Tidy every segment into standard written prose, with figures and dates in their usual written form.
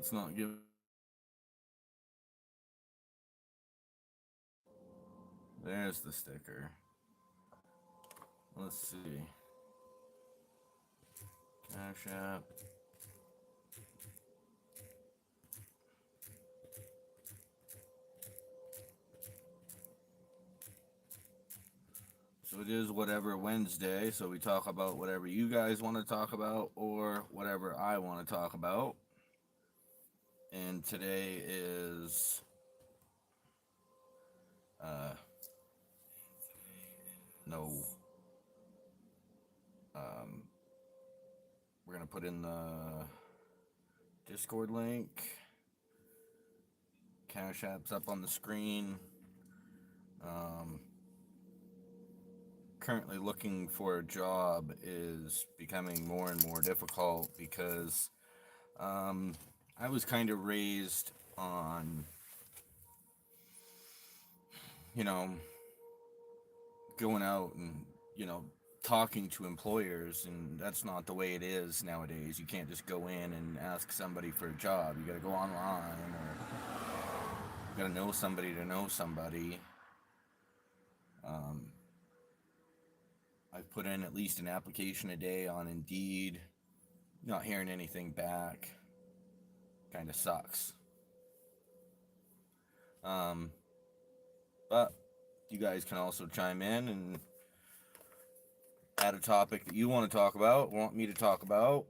it's not giving. There's the sticker. Let's see. Cash App. So it is whatever Wednesday. So we talk about whatever you guys want to talk about or whatever I want to talk about. And today is uh no um we're gonna put in the Discord link. Cash App's up on the screen. Um, Currently looking for a job is becoming more and more difficult because um, I was kind of raised on, you know, going out and, you know, talking to employers, and that's not the way it is nowadays. You can't just go in and ask somebody for a job. You got to go online, or you got to know somebody to know somebody. Um, I've put in at least an application a day on Indeed. Not hearing anything back kind of sucks. Um, but you guys can also chime in and add a topic that you want to talk about, want me to talk about.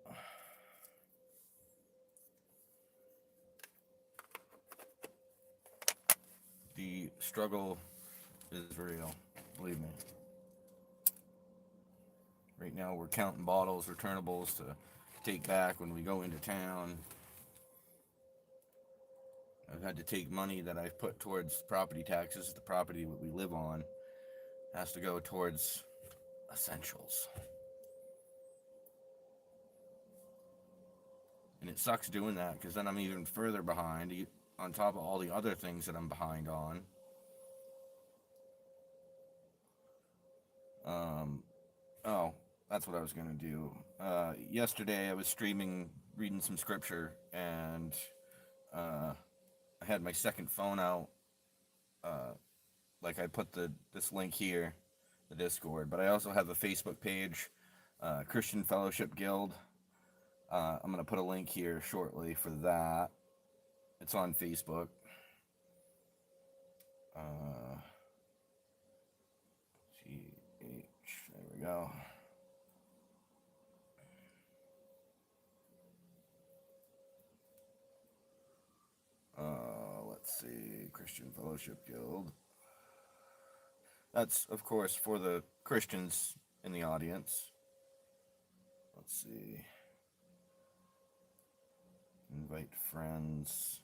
The struggle is real, believe me. Right now, we're counting bottles, returnables to take back when we go into town. I've had to take money that I've put towards property taxes. The property that we live on has to go towards essentials. And it sucks doing that because then I'm even further behind on top of all the other things that I'm behind on. Um, oh, that's what I was going to do. Yesterday I was streaming, reading some scripture, and I had my second phone out. Uh, like I put this link here, the Discord, but I also have a Facebook page, Christian Fellowship Guild. I'm going to put a link here shortly for that. It's on Facebook. GH, there we go. Let's see, Christian Fellowship Guild. That's, of course, for the Christians in the audience. Let's see. Invite friends.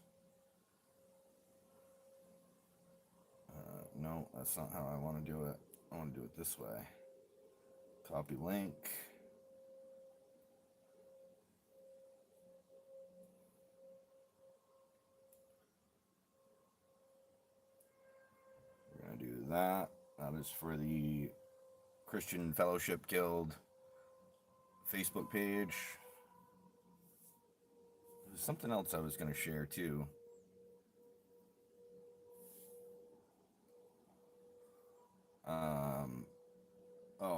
No, that's not how I want to do it. I want to do it this way. Copy link. We're going to do that. That is for the Christian Fellowship Guild Facebook page. There's something else I was going to share too.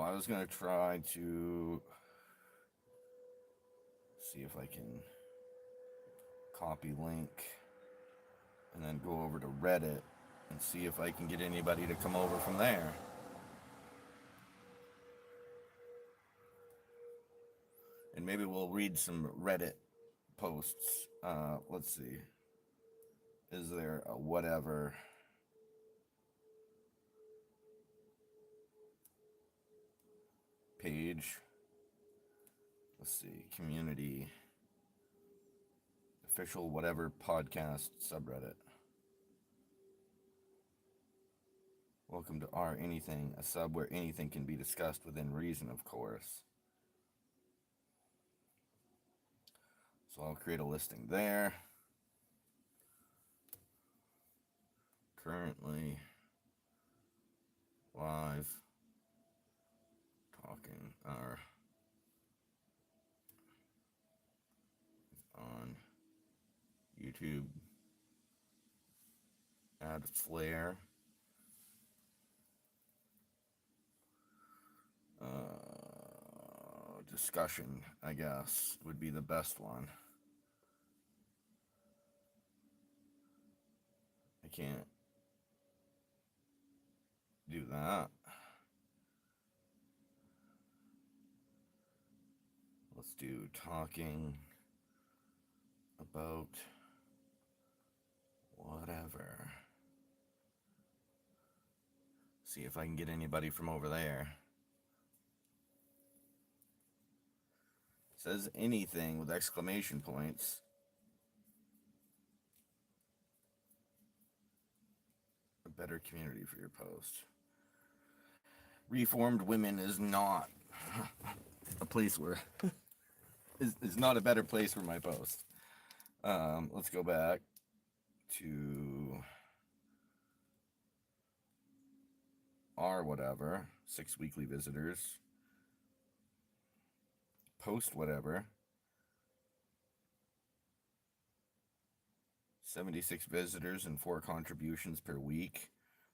I was going to try to see if I can copy link and then go over to Reddit and see if I can get anybody to come over from there. And maybe we'll read some Reddit posts. Let's see. Is there a whatever page? Let's see. Community. Official whatever podcast subreddit. Welcome to R Anything, a sub where anything can be discussed within reason, of course. So I'll create a listing there. Currently live talking or on YouTube. Add flare. Discussion, I guess, would be the best one. I can't do that. Let's do talking about whatever. See if I can get anybody from over there. It says anything with exclamation points. A better community for your post. Reformed women is not a place where is not a better place for my post. Let's go back to our whatever, 6 weekly visitors. Post whatever. 76 visitors and 4 contributions per week.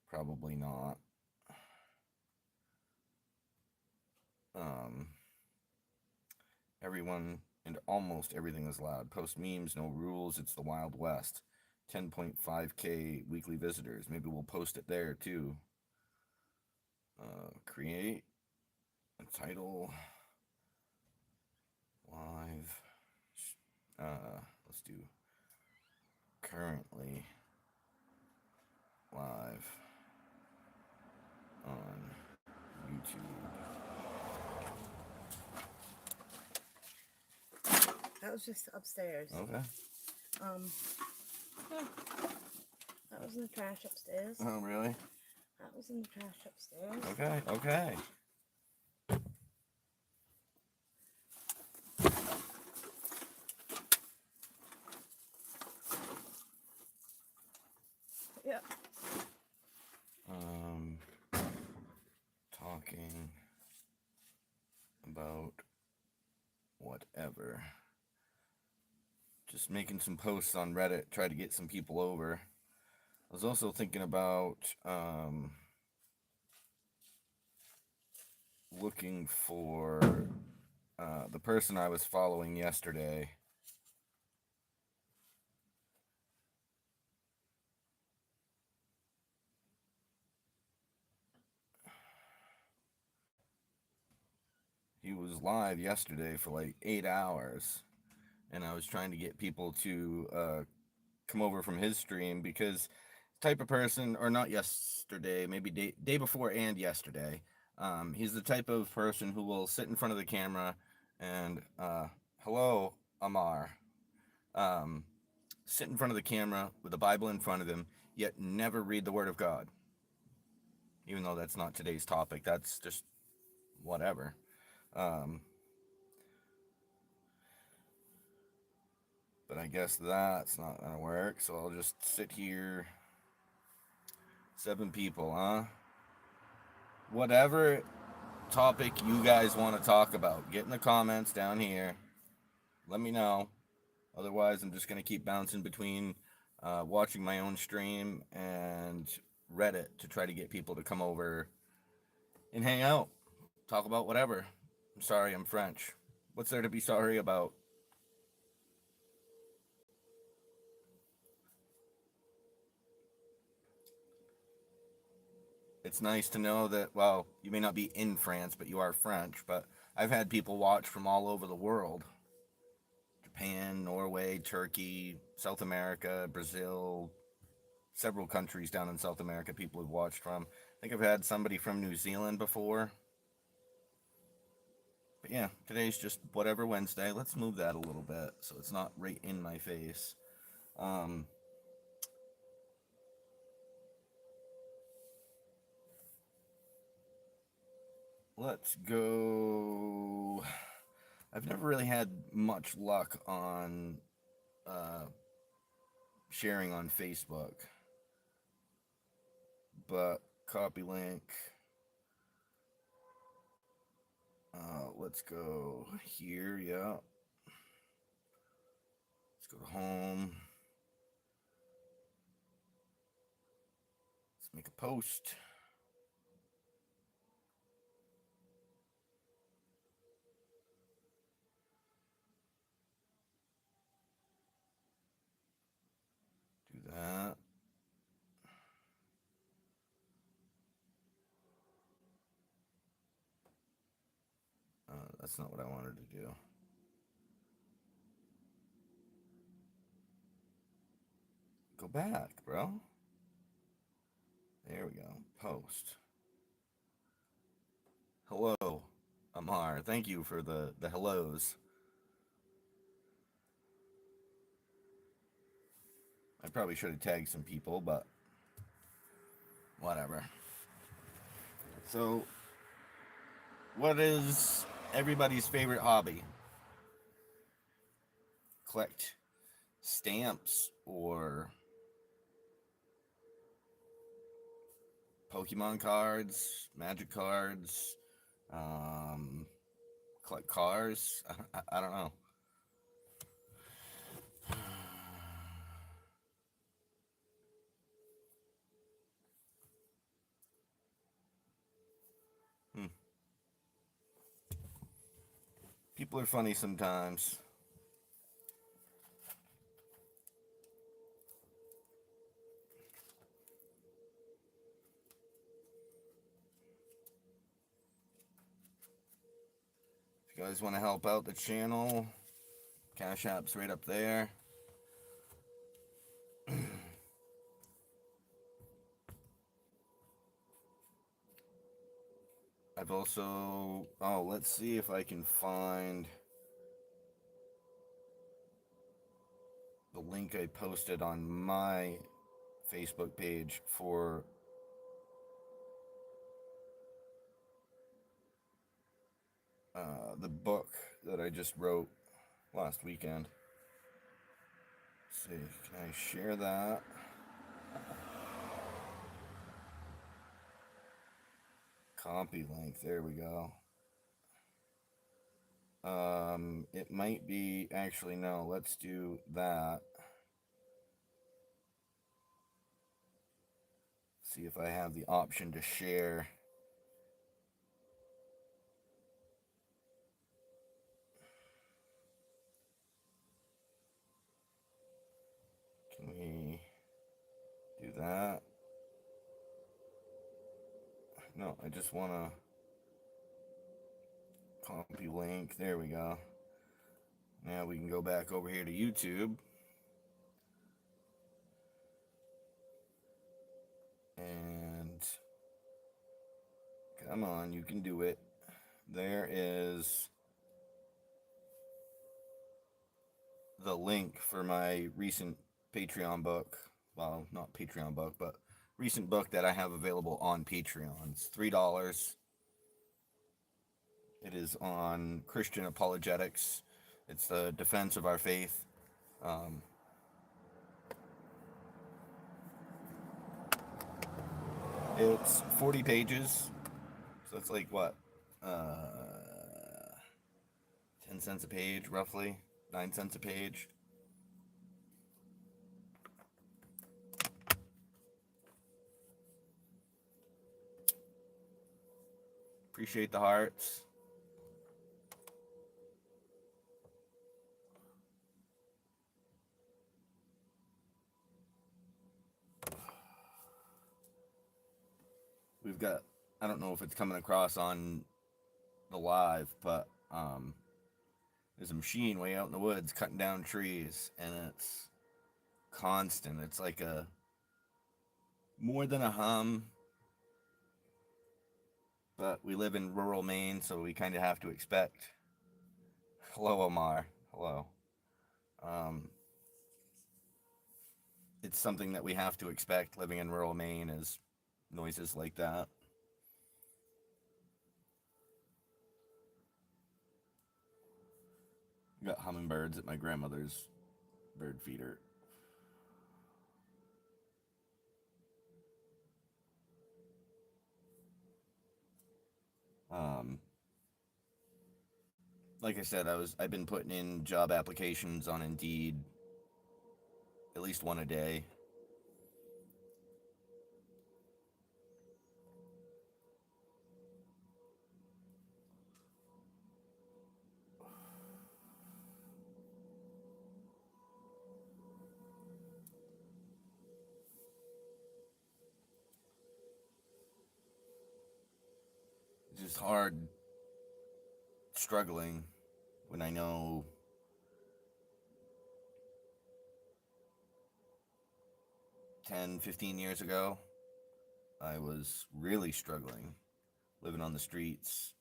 Probably not. Everyone and almost everything is loud. Post memes, no rules. It's the Wild West. 10.5k weekly visitors. Maybe we'll post it there too. Create a title. Live. Let's do currently live on YouTube. That was just upstairs. Okay. That was in the trash upstairs. Oh, really? That was in the trash upstairs. Okay, okay. Yep. Talking about whatever. Just making some posts on Reddit, try to get some people over. I was also thinking about looking for the person I was following yesterday. He was live yesterday for like 8 hours, and I was trying to get people to come over from his stream because type of person, or not yesterday, maybe day before and yesterday. He's the type of person who will sit in front of the camera and hello, Amar. Sit in front of the camera with the Bible in front of him, yet never read the Word of God. Even though that's not today's topic, that's just whatever. But I guess that's not gonna work, so I'll just sit here. 7 people, huh? Whatever topic you guys want to talk about, get in the comments down here. Let me know. Otherwise, I'm just gonna keep bouncing between watching my own stream and Reddit to try to get people to come over and hang out, talk about whatever. I'm sorry, I'm French. What's there to be sorry about? It's nice to know that, well, you may not be in France, but you are French. But I've had people watch from all over the world. Japan, Norway, Turkey, South America, Brazil, several countries down in South America people have watched from. I think I've had somebody from New Zealand before. But yeah, today's just whatever Wednesday. Let's move that a little bit so it's not right in my face. Let's go. I've never really had much luck on sharing on Facebook, but copy link. Let's go here. Yeah. Let's go to home. Make a post. Do that. That's not what I wanted to do. Go back, bro. There we go. Post. Hello, Amar. Thank you for the hellos. I probably should have tagged some people, but whatever. So, what is everybody's favorite hobby? Collect stamps or Pokemon cards, Magic cards, collect cars. I don't know. People are funny sometimes. If you guys want to help out the channel, Cash App's right up there. I've also, let's see if I can find the link I posted on my Facebook page for the book that I just wrote last weekend. Let's see, can I share that? Copy link, there we go. It might be, actually, no, let's do that. See if I have the option to share. Can we do that? No, I just want to copy link. There we go. Now we can go back over here to YouTube. And come on, you can do it. There is the link for my recent Patreon book. Well, not Patreon book, but recent book that I have available on Patreon. It's $3. It is on Christian apologetics. It's the defense of our faith. It's 40 pages. So it's like what? 10 cents a page, roughly. 9 cents a page. Appreciate the hearts. We've got, I don't know if it's coming across on the live, but there's a machine way out in the woods cutting down trees, and it's constant. It's like a more than a hum, but we live in rural Maine, so we kind of have to expect. Hello, Omar. Hello. It's something that we have to expect living in rural Maine, is noises like that. We got hummingbirds at my grandmother's bird feeder. Like I said, I've been putting in job applications on Indeed, at least one a day. It's hard struggling when I know 10, 15 years ago, I was really struggling, living on the streets,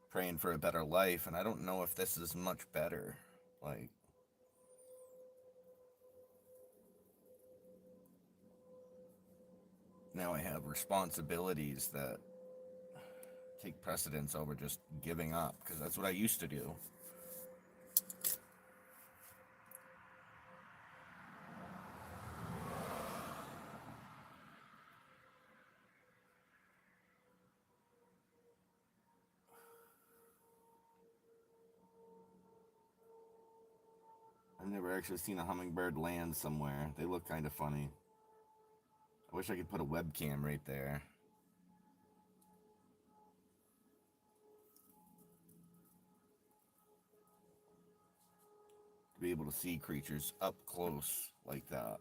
praying for a better life, and I don't know if this is much better. Like, now I have responsibilities that take precedence over just giving up, because that's what I used to do. I've never actually seen a hummingbird land somewhere. They look kind of funny. I wish I could put a webcam right there. To be able to see creatures up close like that.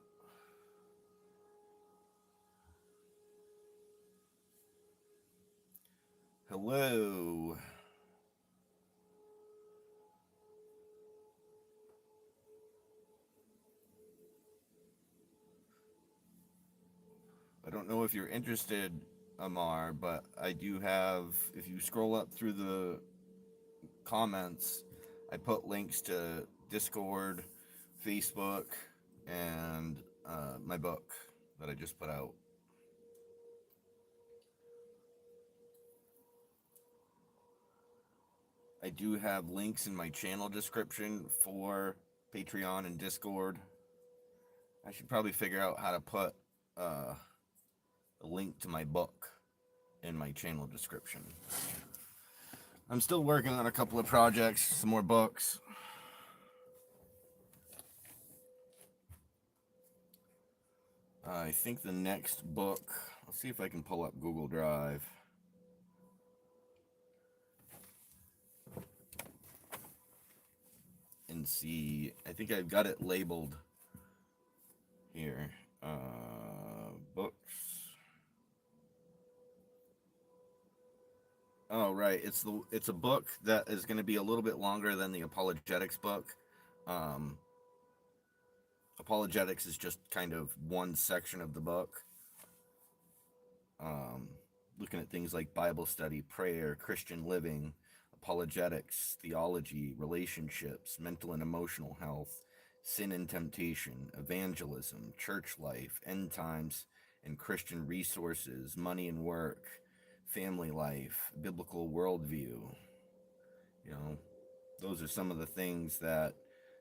Hello. I don't know if you're interested, Amar, but I do have, if you scroll up through the comments, I put links to Discord, Facebook, and my book that I just put out. I do have links in my channel description for Patreon and Discord. I should probably figure out how to put a link to my book in my channel description. I'm still working on a couple of projects, some more books. I think the next book, let's see if I can pull up Google Drive. And see, I think I've got it labeled here. Books. Oh, right. It's a book that is going to be a little bit longer than the apologetics book. Apologetics is just kind of one section of the book. Looking at things like Bible study, prayer, Christian living, apologetics, theology, relationships, mental and emotional health, sin and temptation, evangelism, church life, end times and Christian resources, money and work, family life, biblical worldview. You know, those are some of the things that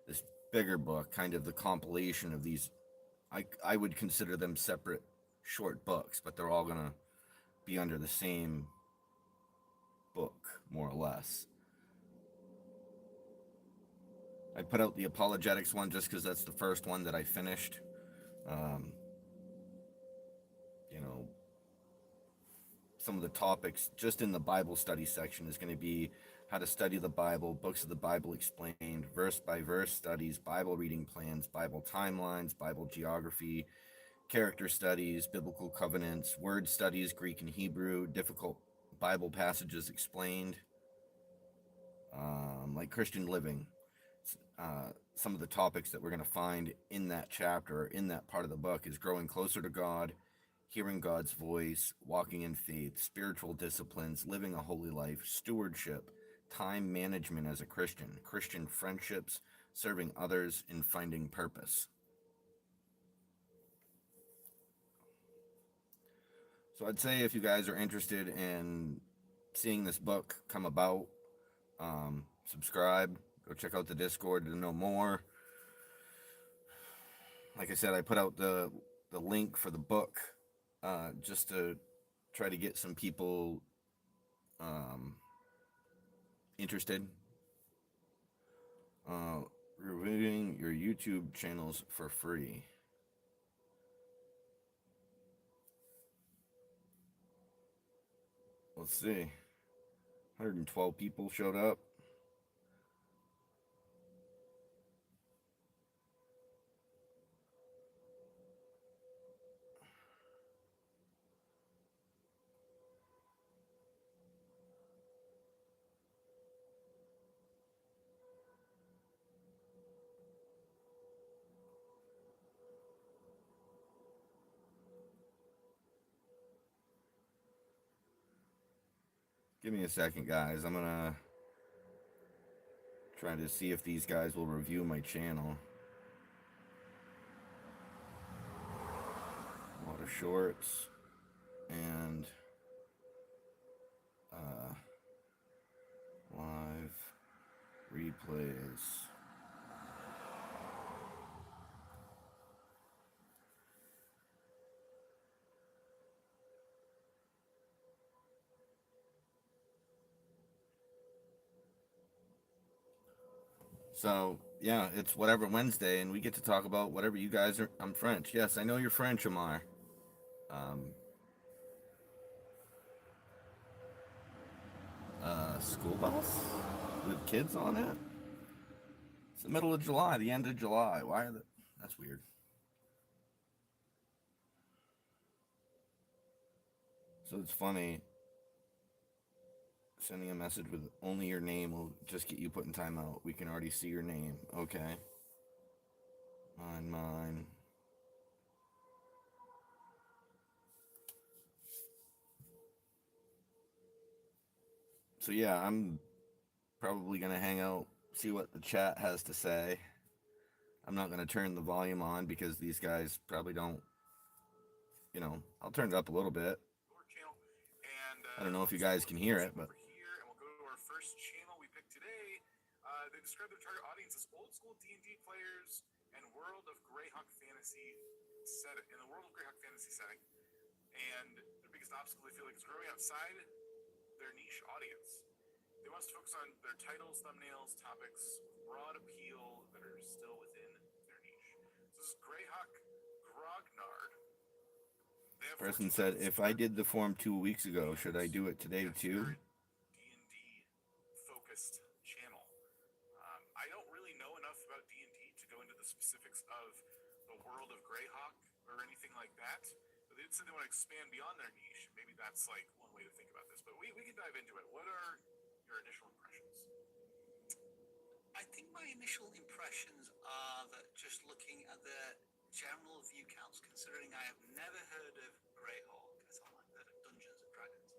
this bigger book, kind of the compilation of these, I would consider them separate short books, but they're all going to be under the same book, more or less. I put out the apologetics one just because that's the first one that I finished. You know, some of the topics just in the Bible study section is going to be how to study the Bible, books of the Bible explained, verse by verse studies, Bible reading plans, Bible timelines, Bible geography, character studies, biblical covenants, word studies, Greek and Hebrew, difficult Bible passages explained, like Christian living. Some of the topics that we're going to find in that chapter, in that part of the book, is growing closer to God, hearing God's voice, walking in faith, spiritual disciplines, living a holy life, stewardship, time management as a Christian, Christian friendships, serving others, and finding purpose. So I'd say if you guys are interested in seeing this book come about, subscribe, go check out the Discord to know more. Like I said, I put out the link for the book just to try to get some people interested. Reviewing your YouTube channels for free. Let's see. 112 people showed up. Give me a second, guys. I'm gonna try to see if these guys will review my channel. A lot of shorts and live replays. So yeah, it's whatever Wednesday, and we get to talk about whatever you guys are. I'm French. Yes, I know you're French, Amar. School bus with kids on it. It's the middle of July, the end of July. Why are the? That's weird. So it's funny. Sending a message with only your name will just get you put in timeout. We can already see your name. Okay. Mine. So yeah, I'm probably gonna hang out, see what the chat has to say. I'm not gonna turn the volume on because these guys probably don't. I'll turn it up a little bit. I don't know if you guys can hear it, but here, and we'll go to our first channel we picked today. They describe their target audience as old school D&D players and World of Greyhawk fantasy setting. In the World of Greyhawk fantasy setting, and their biggest obstacle they feel like is growing outside their niche audience. They want us to focus on their titles, thumbnails, topics, broad appeal that are still within their niche. So this is Greyhawk Grognard. person said, if I did the form 2 weeks ago, should I do it today too? D&D focused channel. I don't really know enough about D&D to go into the specifics of the World of Greyhawk or anything like that. But they did say they want to expand beyond their niche. Maybe that's like one way to think about this. But we can dive into it. What are your initial impressions? I think my initial impressions are that just looking at the general view counts, considering I have never heard of Greyhawk at all, I've heard of Dungeons and Dragons,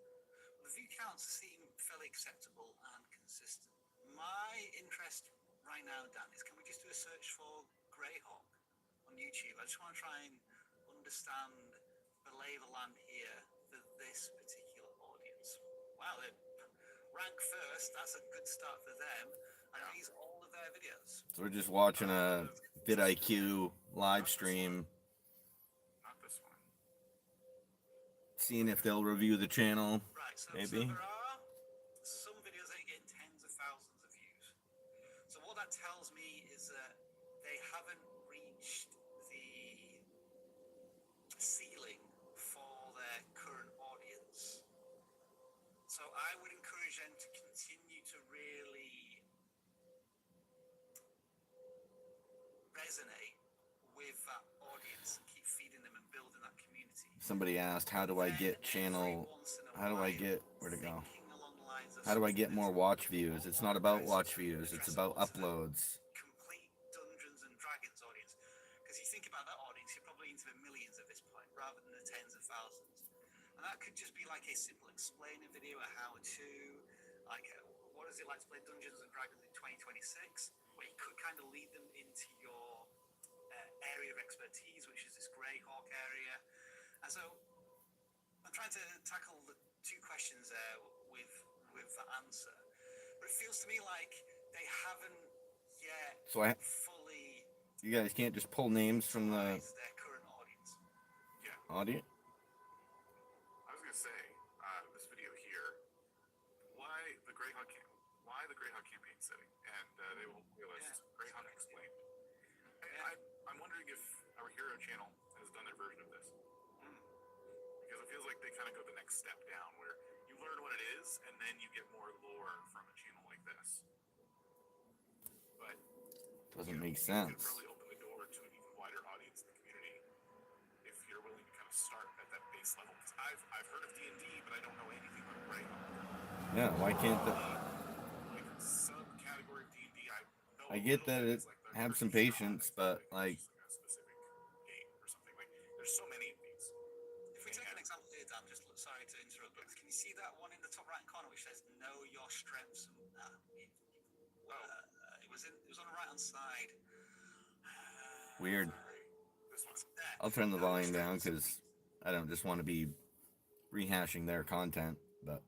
the view counts seem fairly acceptable and consistent. My interest right now, Dan, is can we just do a search for Greyhawk on YouTube? I just want to try and understand the lay of the land here for this particular audience. Wow, they rank first. That's a good start for them. And these all of their videos. So we're just watching a vidIQ live stream, Not this one. seeing if they'll review the channel. Right, so Maybe. there are some videos that get tens of thousands of views. So what that tells me is that they haven't reached the ceiling for their current audience. So I would encourage them to continue to really resonate with that audience and keep feeding them and building that community. Somebody asked, how do I get channel, how do I get, where'd it go? How do I get more watch views? It's not about watch views, it's about uploads. Complete Dungeons and Dragons audience. Because you think about that audience, you're probably into the millions at this point, rather than the tens of thousands. And that could just be like a simple explainer video, a how-to, like what is it like to play Dungeons and Dragons in 2026, where you could kind of lead them into your area of expertise, which is this Greyhawk area. And so I'm trying to tackle the two questions there with the answer. But it feels to me like they haven't yet So fully you guys can't just pull names from the utilized their current audience. Yeah. audience? I was gonna say, this video here, why the Greyhawk campaign setting, and they will list Greyhawk Explained. I'm wondering if our Hero channel has done their version of this, because it feels like they kind of go the next step down, where you learn what it is, and then you get more lore from a channel like this. But Doesn't make you sense. could really open the door to an even wider audience in the community if you're willing to kind of start at that base level. Because I've heard of D&D, but I don't know anything about Greyhawk. Yeah, why can't the, Like subcategory of D&D, I know. I get that it have some patience, but like a specific game or something. Like there's so many of these. If we take an example here, Dan, just sorry to interrupt, but can you see that one in the top right corner which says side. Weird. This one's There. I'll turn the That volume looks like down it's because I don't just want to be rehashing their content, but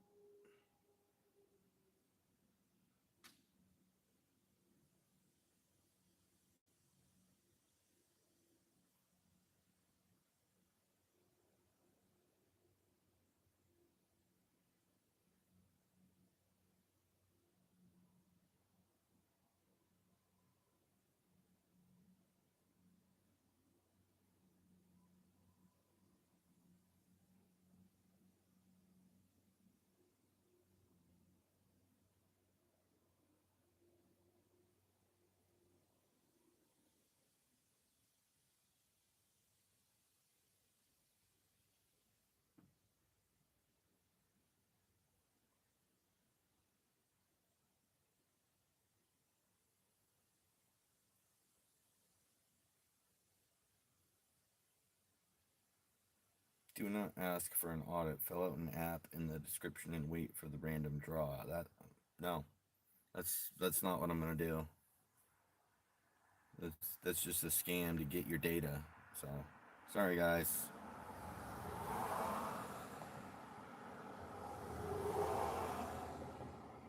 do not ask for an audit. Fill out an app in the description and wait for the random draw. No, that's not what I'm gonna do. That's just a scam to get your data. So, sorry guys.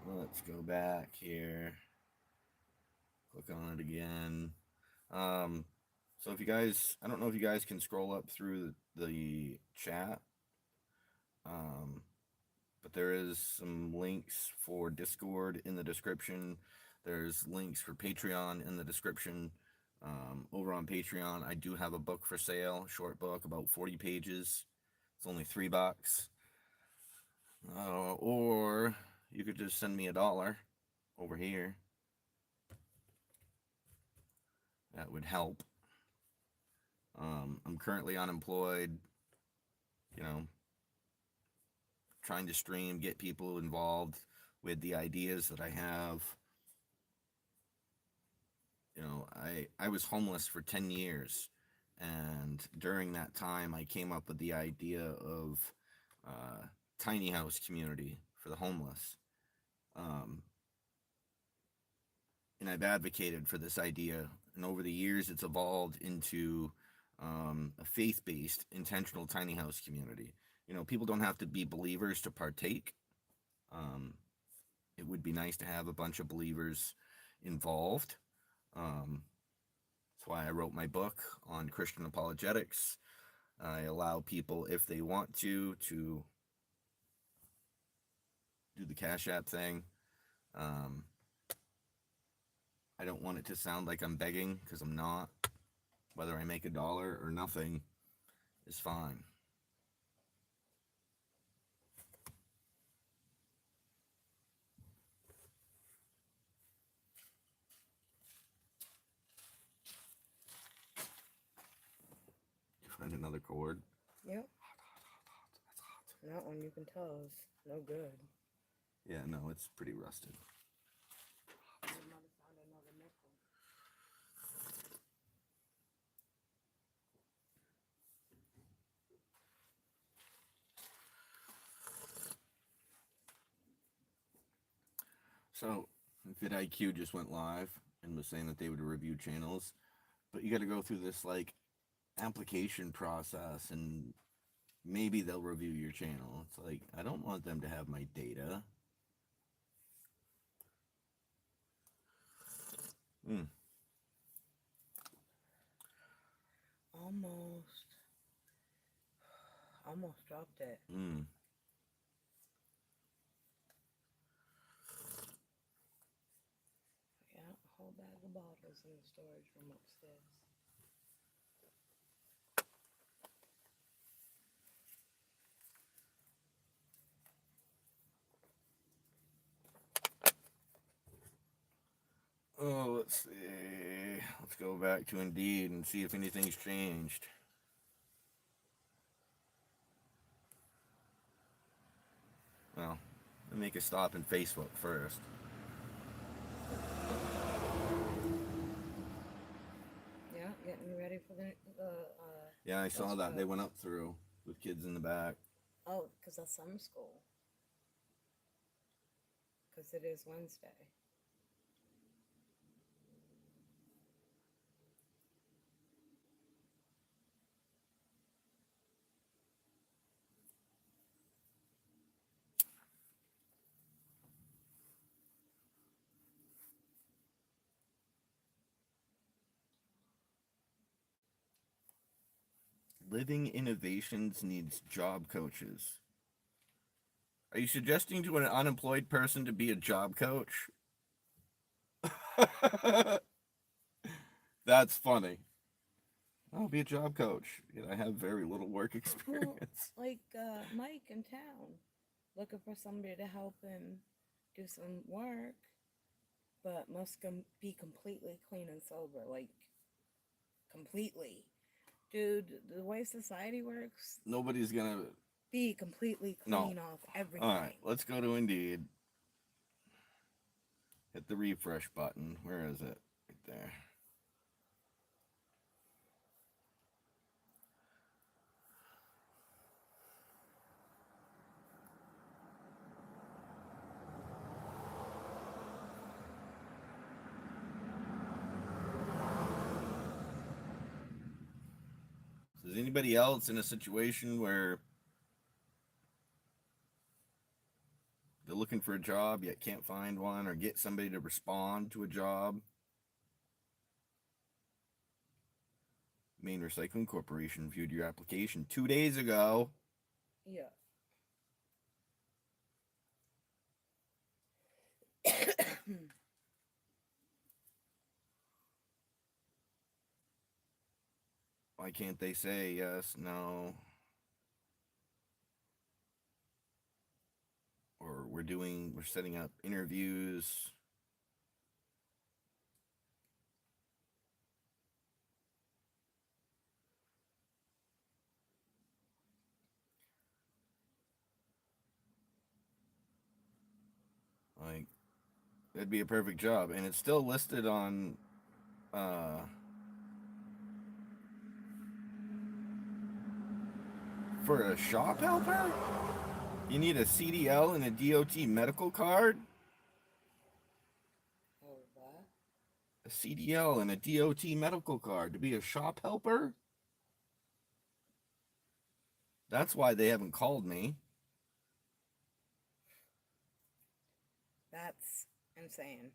Let's go back here. Click on it again. So if you guys, I don't know if you guys can scroll up through the chat. But there is some links for Discord in the description. There's links for Patreon in the description. Over on Patreon, I do have a book for sale, short book, about 40 pages. It's only $3. Or you could just send me $1 over here. That would help. I'm currently unemployed, you know, trying to stream, get people involved with the ideas that I have. You know, I was homeless for 10 years, and during that time I came up with the idea of tiny house community for the homeless. And I've advocated for this idea, and over the years it's evolved into a faith-based intentional tiny house community. You know, people don't have to be believers to partake. It would be nice to have a bunch of believers involved. That's why I wrote my book on Christian apologetics. I allow people, if they want to do the Cash App thing. I don't want it to sound like I'm begging, because I'm not. Whether I make $1 or nothing is fine. Find another cord. Yep. That's hot. That one you can tell is no good. Yeah, no, it's pretty rusted. I might have found another nickel. So, vidIQ just went live and was saying that they would review channels, but you got to go through this like application process, and maybe they'll review your channel. It's like, I don't want them to have my data. Almost dropped it. Yeah, a whole bag of bottles in the storage room upstairs. Oh, let's see. Let's go back to Indeed and see if anything's changed. Well, let me make a stop in Facebook first. Yeah, getting ready for the Yeah, I saw That's that. good. They went up through with kids in the back. oh, because that's summer school. Because it is Wednesday. Living Innovations needs job coaches. Are you suggesting to an unemployed person to be a job coach? That's funny. I'll be a job coach. Yet I have very little work experience. Like Mike in town, looking for somebody to help him do some work, but must be completely clean and sober. Like, completely. Dude, the way society works, Nobody's gonna. be completely No. clean off everything. All right, let's go to Indeed. Hit the refresh button. Where is it? Right there. Is anybody else in a situation where they're looking for a job yet can't find one or get somebody to respond to a job? Maine Recycling Corporation viewed your application 2 days ago. Yeah. Why can't they say yes, no? Or we're setting up interviews. Like, that'd be a perfect job. And it's still listed on for a shop helper? You need a CDL and a DOT medical card? Oh, what? A CDL and a DOT medical card to be a shop helper? That's why they haven't called me. That's insane.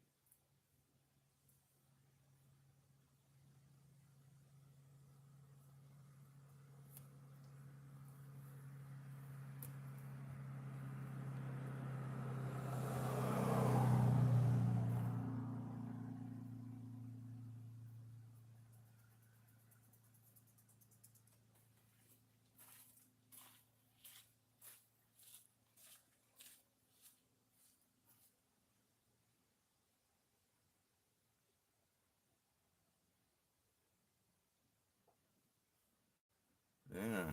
Yeah,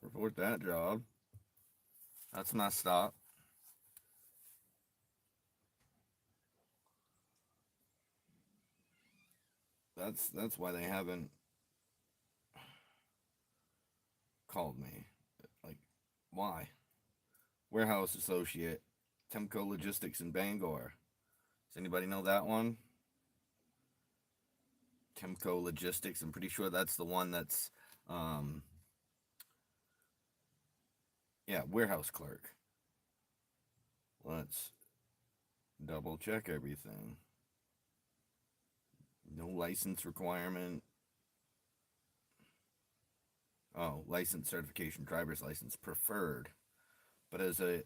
report that job. That's messed up. That's why they haven't called me. Like, why? Warehouse associate, Temco Logistics in Bangor. Does anybody know that one? Temco Logistics. I'm pretty sure that's the one that's yeah, warehouse clerk. Let's double check everything. No license requirement. Oh, license certification, driver's license preferred. But as a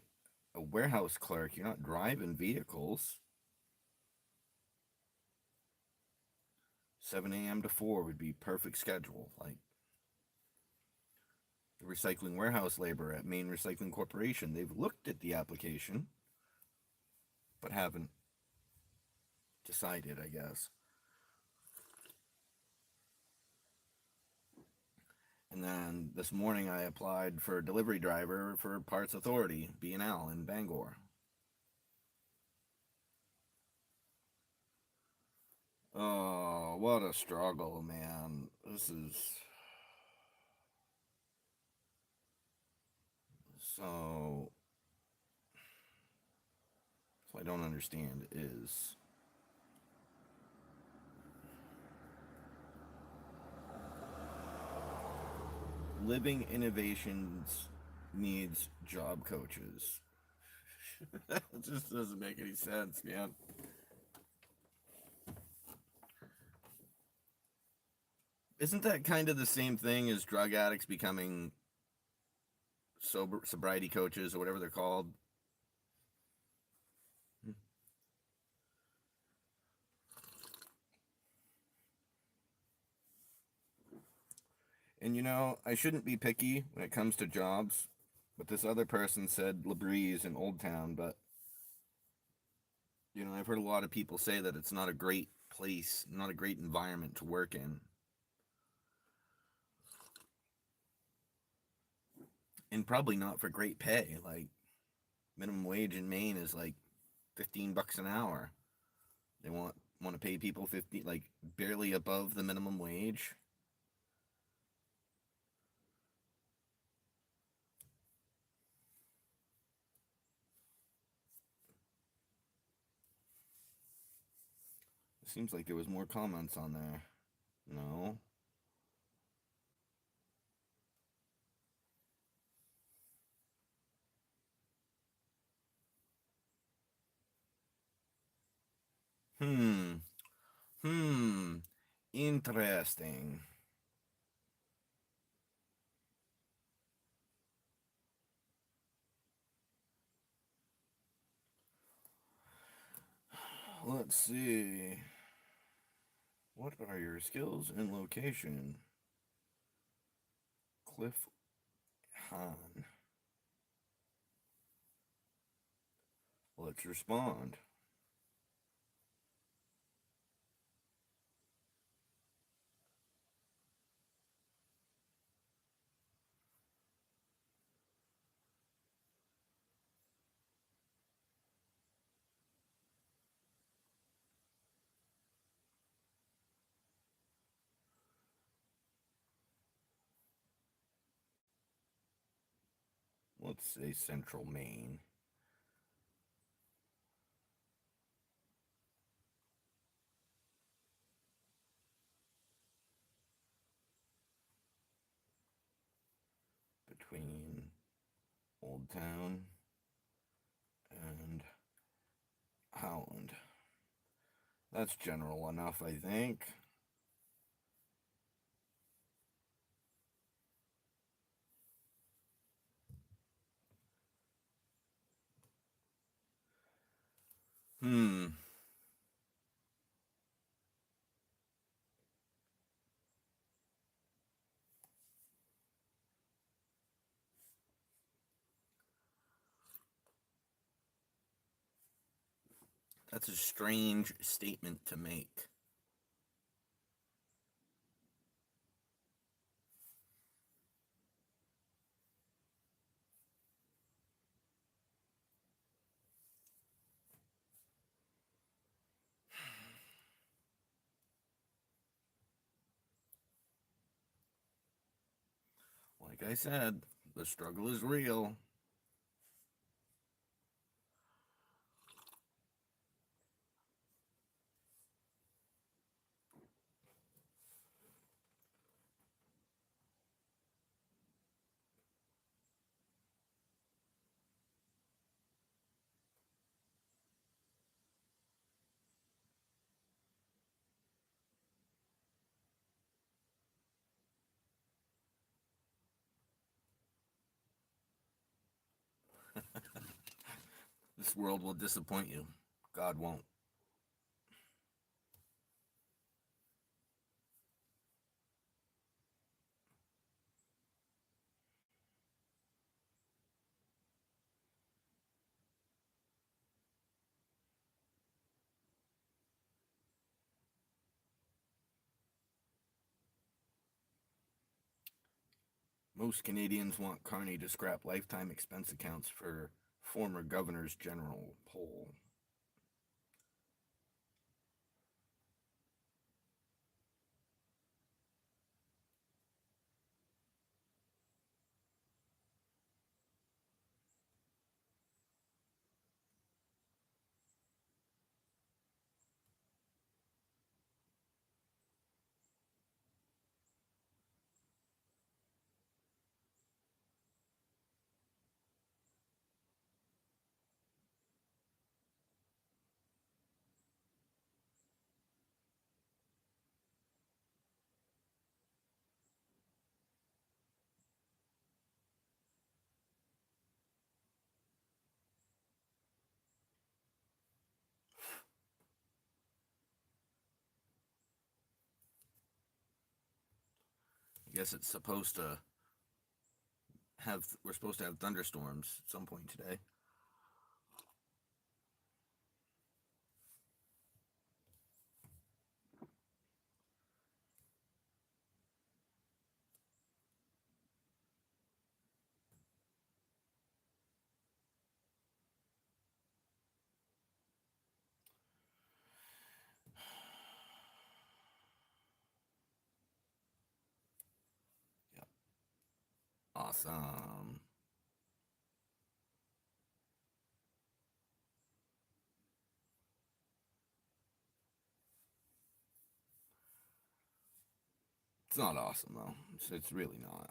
warehouse clerk, you're not driving vehicles. 7 a.m. to 4 would be perfect schedule. Like, the recycling warehouse labor at Maine Recycling Corporation, they've looked at the application, but haven't decided, I guess. And then this morning I applied for a delivery driver for Parts Authority, B&L in Bangor. Oh, what a struggle, man. This is so what I don't understand is Living Innovations needs job coaches. It just doesn't make any sense, man. Isn't that kind of the same thing as drug addicts becoming sobriety coaches or whatever they're called? And I shouldn't be picky when it comes to jobs, but this other person said Labreeze in Old Town, but I've heard a lot of people say that it's not a great place, not a great environment to work in. And probably not for great pay. Like minimum wage in Maine is like $15 an hour. They want to pay people 50, like barely above the minimum wage. It seems like there was more comments on there. No. Hmm. Interesting. Let's see. What are your skills and location? Cliff Hahn. Let's respond. Let's say Central Maine. Between Old Town and Howland. That's general enough, I think. Hmm. That's a strange statement to make. Like I said, the struggle is real. This world will disappoint you. God won't. Most Canadians want Carney to scrap lifetime expense accounts for former governors general poll. I guess it's supposed to we're supposed to have thunderstorms at some point today. Yep. Awesome. It's not awesome though. It's really not.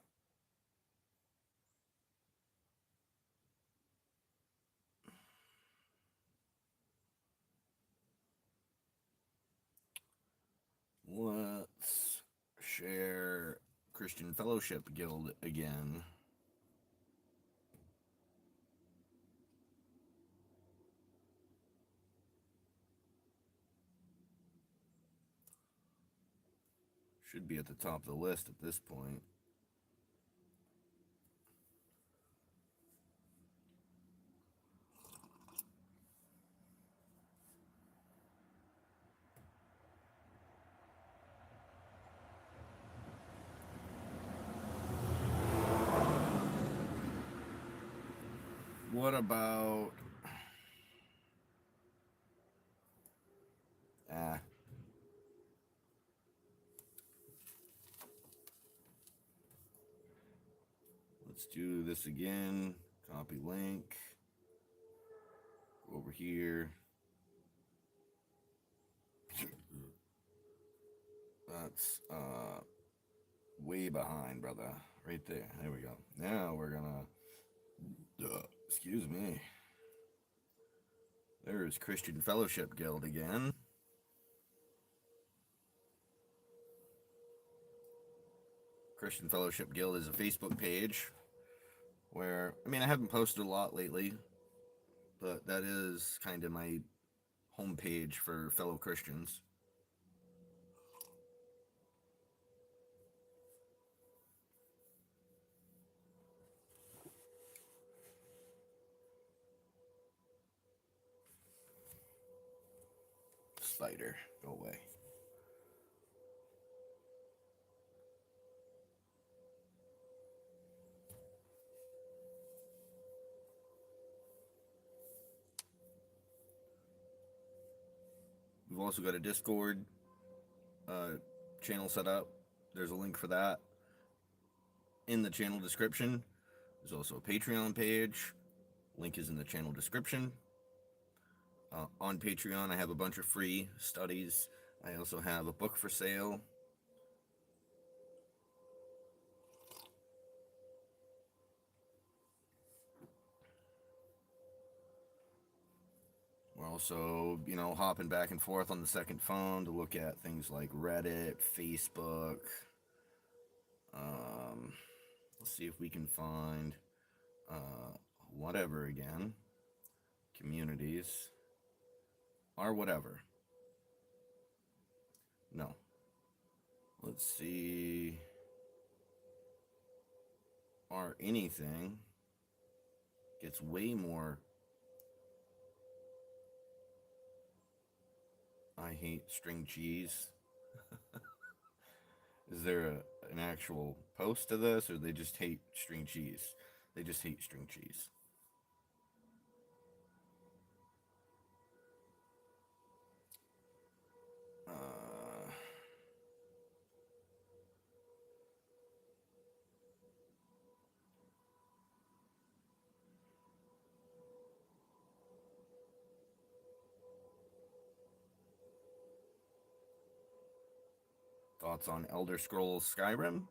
Let's share Christian Fellowship Guild again. Should be at the top of the list at this point. What about let's do this again. Copy link. Go over here. That's way behind, brother. Right there. There we go. Now we're gonna excuse me. There's Christian Fellowship Guild again. Christian Fellowship Guild is a Facebook page where, I mean, I haven't posted a lot lately, but that is kind of my homepage for fellow Christians. Spider, go away. We've also got a Discord channel set up. There's a link for that in the channel description. There's also a Patreon page. Link is in the channel description. On Patreon, I have a bunch of free studies. I also have a book for sale. We're also, hopping back and forth on the second phone to look at things like Reddit, Facebook. Let's see if we can find whatever again. Communities. Or whatever. No. Let's see. Or anything gets way more. I hate string cheese. Is there an actual post to this, or they just hate string cheese? They just hate string cheese. Thoughts on Elder Scrolls Skyrim?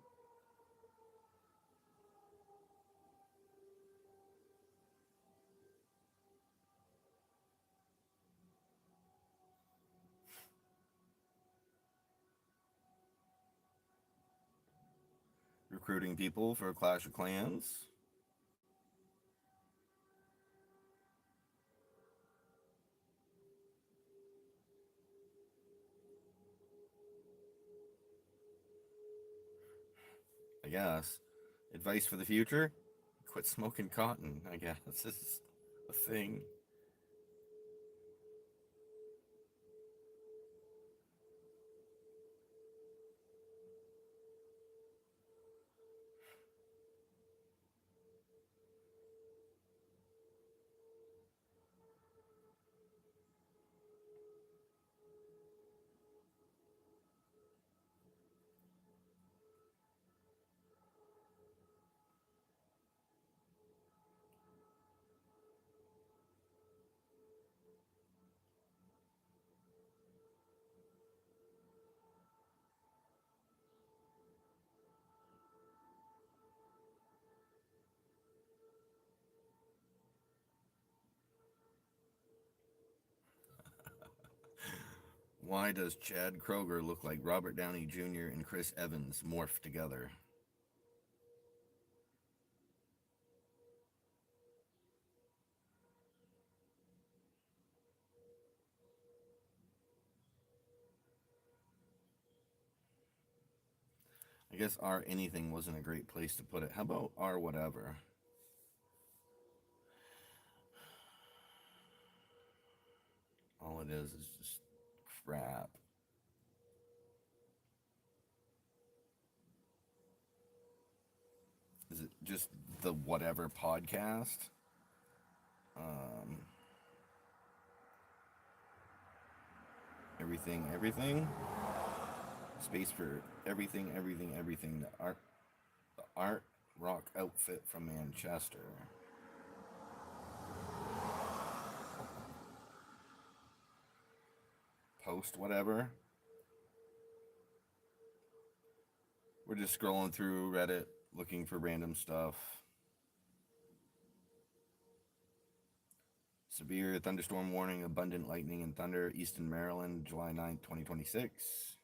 Recruiting people for Clash of Clans? guess. Advice for the future? Quit smoking cotton, I guess. This is a thing. Why does Chad Kroger look like Robert Downey Jr. and Chris Evans morphed together? I guess R anything wasn't a great place to put it. How about R whatever? All it is just crap. Is it just the whatever podcast? Everything. Space for everything. The art rock outfit from Manchester. Post whatever. We're just scrolling through Reddit looking for random stuff. Severe thunderstorm warning, abundant lightning and thunder, Easton, Maryland, July 9th, 2026.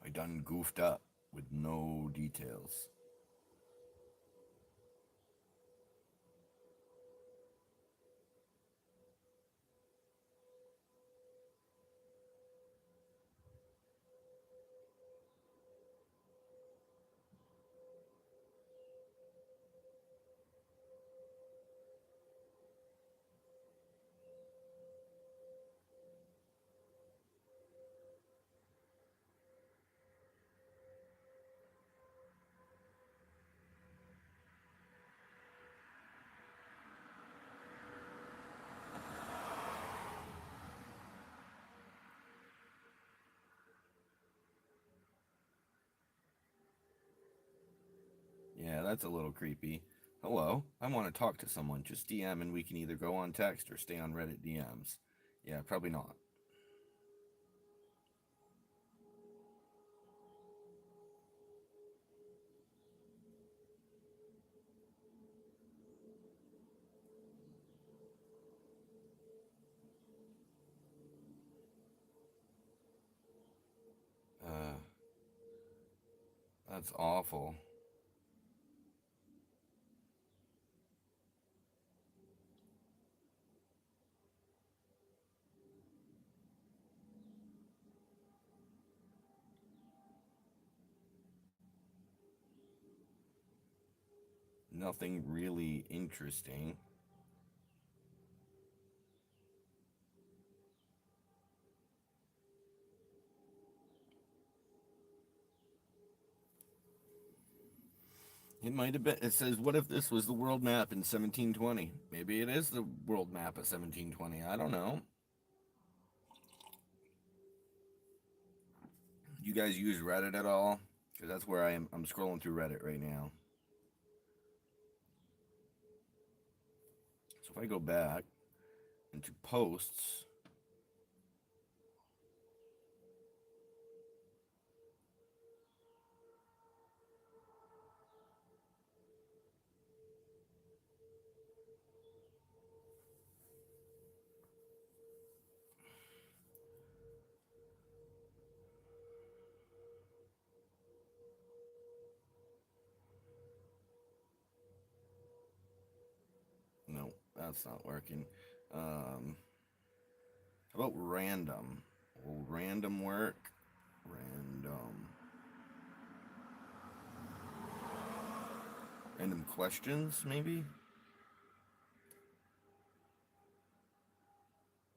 I done goofed up with no details. Yeah, that's a little creepy. Hello, I want to talk to someone. Just DM and we can either go on text or stay on Reddit DMs. Yeah, probably not. That's awful. Nothing really interesting. It might have been. It says, what if this was the world map in 1720? Maybe it is the world map of 1720. I don't know. You guys use Reddit at all? Because that's where I am. I'm scrolling through Reddit right now. So if I go back into posts, no, that's not working. How about random? Will random work? Random. Random questions, maybe?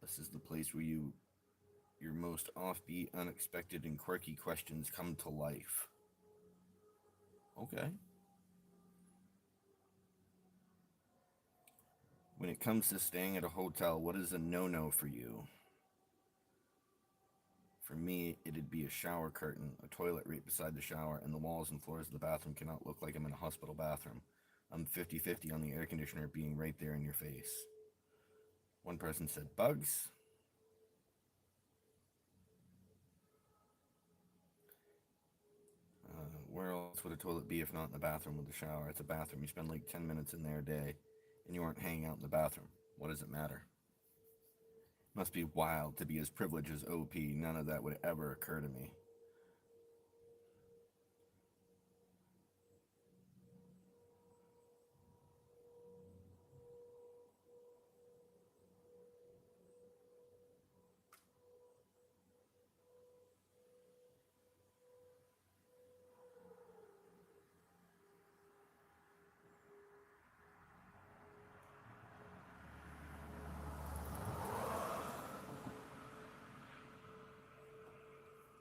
This is the place where your most offbeat, unexpected, and quirky questions come to life. Okay. When it comes to staying at a hotel, what is a no-no for you? For me, it'd be a shower curtain, a toilet right beside the shower, and the walls and floors of the bathroom cannot look like I'm in a hospital bathroom. I'm 50-50 on the air conditioner being right there in your face. One person said bugs. Where else would a toilet be if not in the bathroom with the shower? It's a bathroom. You spend like 10 minutes in there a day, and you aren't hanging out in the bathroom. What does it matter? Must be wild to be as privileged as OP. None of that would ever occur to me.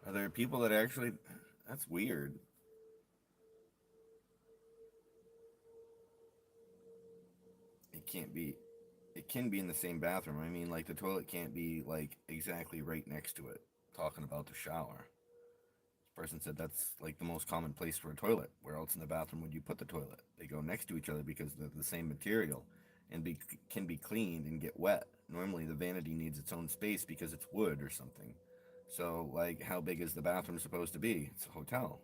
Are there people that actually... That's weird. It can't be... It can be in the same bathroom. I mean, like, the toilet can't be, like, exactly right next to it. Talking about the shower. This person said that's, like, the most common place for a toilet. Where else in the bathroom would you put the toilet? They go next to each other because they're the same material and can be cleaned and get wet. Normally, the vanity needs its own space because it's wood or something. So, like, how big is the bathroom supposed to be? It's a hotel.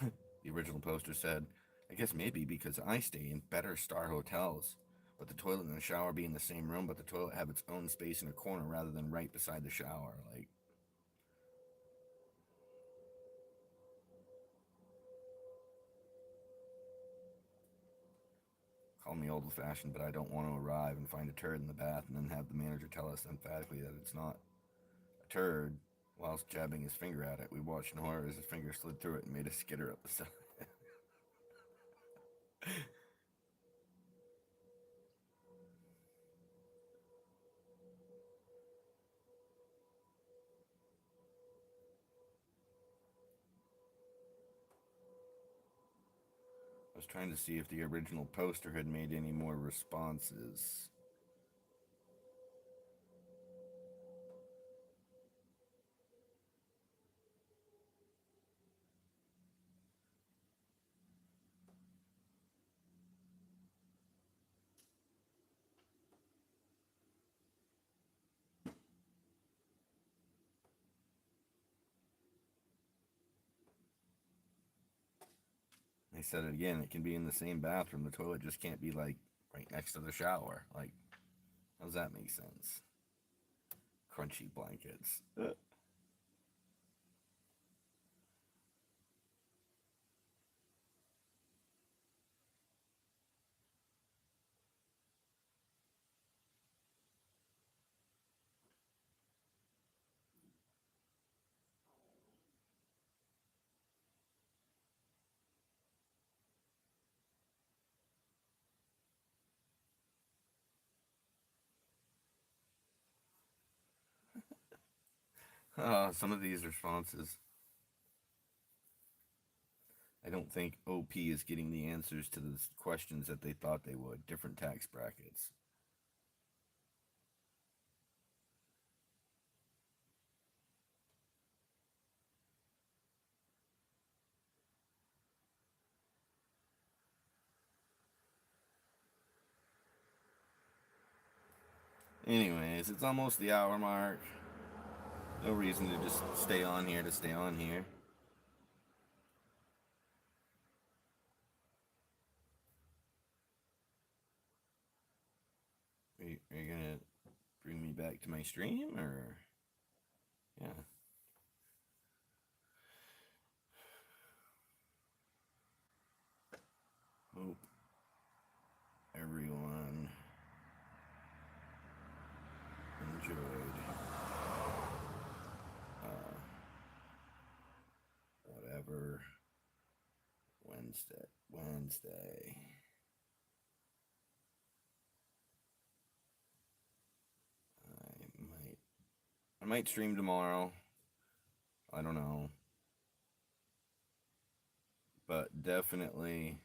The original poster said, I guess maybe because I stay in better star hotels. But the toilet and the shower be in the same room, but the toilet have its own space in a corner rather than right beside the shower. Like, call me old-fashioned, but I don't want to arrive and find a turd in the bath and then have the manager tell us emphatically that it's not a turd whilst jabbing his finger at it. We watched in horror as his finger slid through it and made a skitter up the side. I was trying to see if the original poster had made any more responses. I said it again, it can be in the same bathroom. The toilet just can't be, like, right next to the shower. Like, how does that make sense? Crunchy blankets. Some of these responses. I don't think OP is getting the answers to the questions that they thought they would. Different tax brackets. Anyways, it's almost the hour mark. No reason to just stay on here to stay on here. Are you gonna bring me back to my stream, or... Yeah. Hope everyone enjoyed. Wednesday. I might stream tomorrow. I don't know. But definitely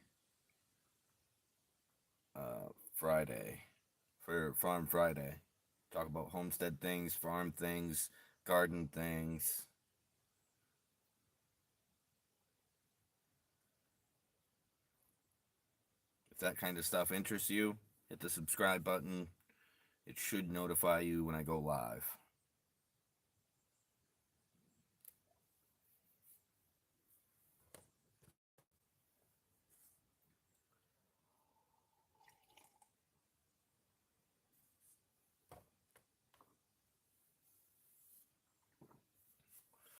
Friday for Farm Friday. Talk about homestead things, farm things, garden things. If that kind of stuff interests you, hit the subscribe button. It should notify you when I go live.